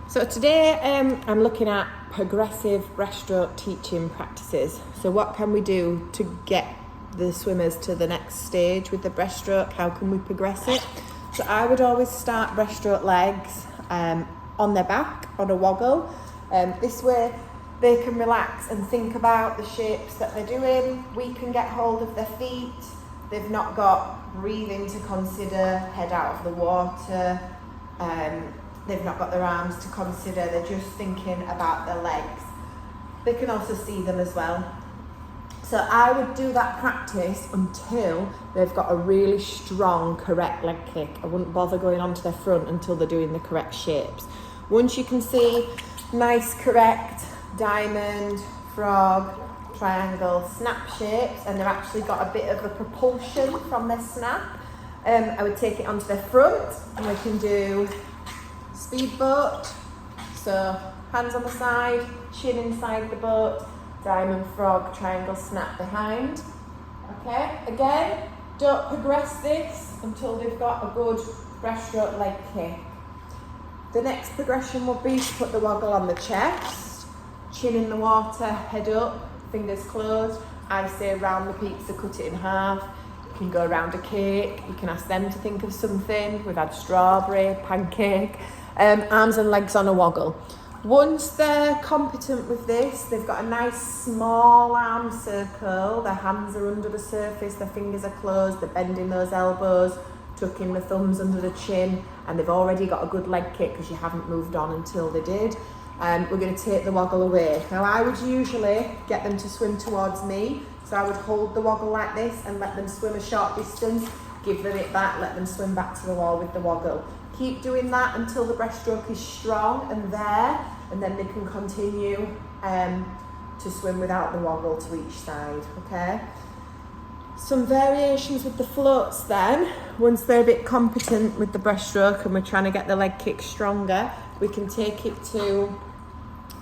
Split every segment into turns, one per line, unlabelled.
So today I'm looking at progressive breaststroke teaching practices. So what can we do to get the swimmers to the next stage with the breaststroke? How can we progress it? So I would always start breaststroke legs on their back, on a woggle. This way they can relax and think about the shapes that they're doing. We can get hold of their feet. They've not got breathing to consider, head out of the water. They've not got their arms to consider. They're just thinking about their legs. They can also see them as well. So I would do that practice until they've got a really strong, correct leg kick. I wouldn't bother going onto their front until they're doing the correct shapes. Once you can see nice, correct diamond, frog, triangle, snap shapes, and they've actually got a bit of a propulsion from their snap, I would take it onto their front, and we can do speedboat. So hands on the side, chin inside the boat, diamond, frog, triangle, snap behind. Okay, again, don't progress this until they've got a good breaststroke leg kick. The next progression will be to put the woggle on the chest, chin in the water, head up, fingers closed. I say round the pizza, cut it in half. You can go around a cake, you can ask them to think of something. We've had strawberry, pancake, arms and legs on a woggle. Once they're competent with this, they've got a nice small arm circle, their hands are under the surface, their fingers are closed, they're bending those elbows, tucking the thumbs under the chin, and they've already got a good leg kick because you haven't moved on until they did. We're going to take the woggle away. Now I would usually get them to swim towards me, so I would hold the woggle like this and let them swim a short distance, give them it back, let them swim back to the wall with the woggle. Keep doing that until the breaststroke is strong and there, and then they can continue to swim without the woggle to each side, okay? Some variations with the floats then. Once they're a bit competent with the breaststroke and we're trying to get the leg kick stronger, we can take it to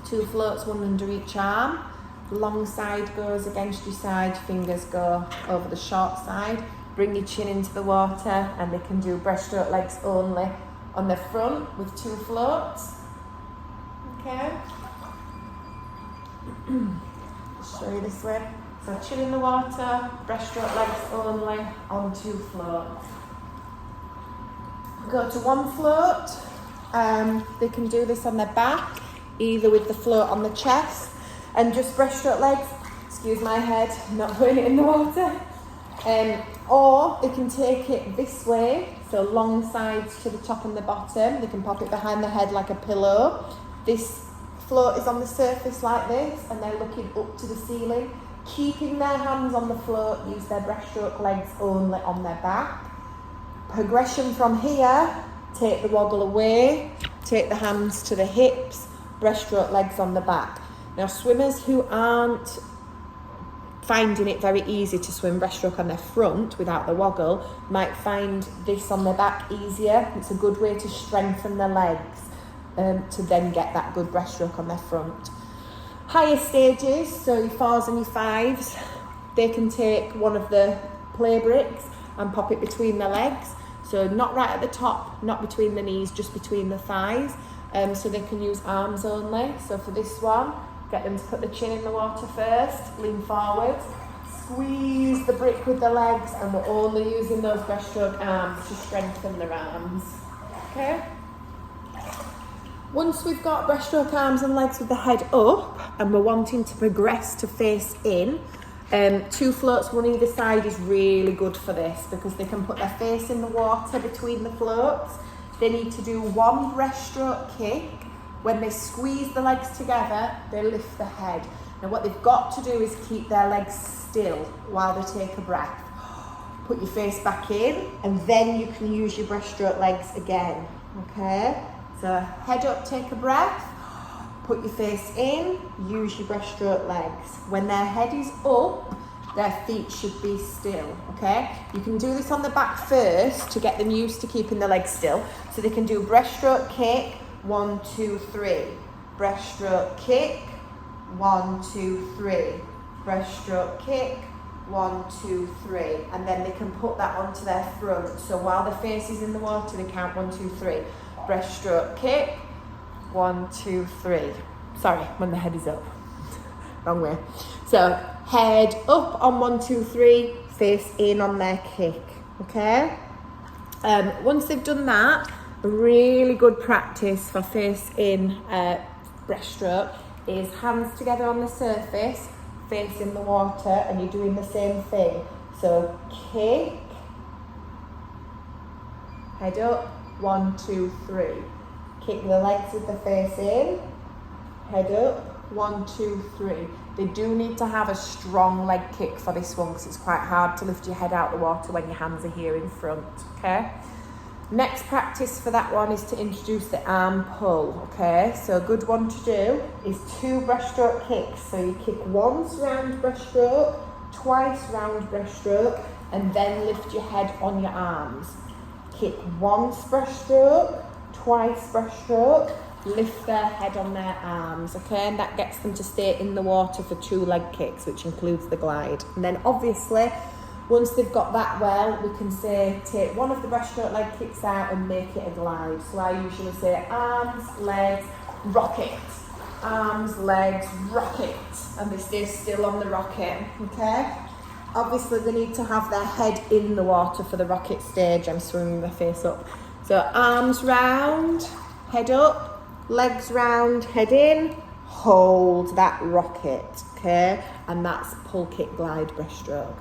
2 floats, one under each arm. Long side goes against your side, fingers go over the short side. Bring your chin into the water, and they can do breaststroke legs only on their front with 2 floats. Okay. Show you this way. So chin in the water, breaststroke legs only on 2 floats. Go to 1 float. They can do this on their back, either with the float on the chest and just breaststroke legs. Excuse my head, I'm not putting it in the water. Or they can take it this way, so long sides to the top and the bottom. They can pop it behind the head like a pillow. This float is on the surface like this, and they're looking up to the ceiling. Keeping their hands on the float, use their breaststroke legs only on their back. Progression from here, take the woggle away, take the hands to the hips, breaststroke legs on the back. Now swimmers who aren't finding it very easy to swim breaststroke on their front without the woggle might find this on their back easier. It's a good way to strengthen the legs to then get that good breaststroke on their front. Higher stages, so your 4s and your 5s, they can take one of the play bricks and pop it between their legs. So not right at the top, not between the knees, just between the thighs. So they can use arms only. So for this one, get them to put the chin in the water first, lean forward, squeeze the brick with the legs, and we're only using those breaststroke arms to strengthen their arms. Okay? Once we've got breaststroke arms and legs with the head up, and we're wanting to progress to face in, 2 floats, one either side is really good for this because they can put their face in the water between the floats. They need to do 1 breaststroke kick. When they squeeze the legs together, they lift the head. Now what they've got to do is keep their legs still while they take a breath. Put your face back in, and then you can use your breaststroke legs again, okay? So head up, take a breath, put your face in, use your breaststroke legs. When their head is up, their feet should be still, okay? You can do this on the back first to get them used to keeping the legs still. So they can do breaststroke kick, 1, 2, 3. Breaststroke kick, 1, 2, 3. Breaststroke kick, 1, 2, 3. And then they can put that onto their front. So while the face is in the water, they count 1, 2, 3. Breaststroke kick, 1, 2, 3. Sorry, when the head is up. Wrong way. So head up on 1, 2, 3, face in on their kick. Okay? Once they've done that, a really good practice for face in breaststroke is hands together on the surface, face in the water, and you're doing the same thing. So kick, head up, 1, 2, 3. Kick the legs with the face in, head up, 1, 2, 3. They do need to have a strong leg kick for this one because it's quite hard to lift your head out of the water when your hands are here in front, okay? Next practice for that one is to introduce the arm pull, okay? So a good one to do is 2 breaststroke kicks. So you kick once round breaststroke, twice round breaststroke, and then lift your head on your arms. Kick once breaststroke, twice breaststroke, lift their head on their arms, okay? And that gets them to stay in the water for 2 leg kicks, which includes the glide. And then obviously, once they've got that well, we can say take one of the breaststroke leg kicks out and make it a glide. So I usually say arms, legs, rocket. Arms, legs, rocket. And they stay still on the rocket, okay? Obviously they need to have their head in the water for the rocket stage. I'm swimming their face up. So arms round, head up, legs round, head in, hold that rocket, okay? And that's pull, kick, glide, breaststroke.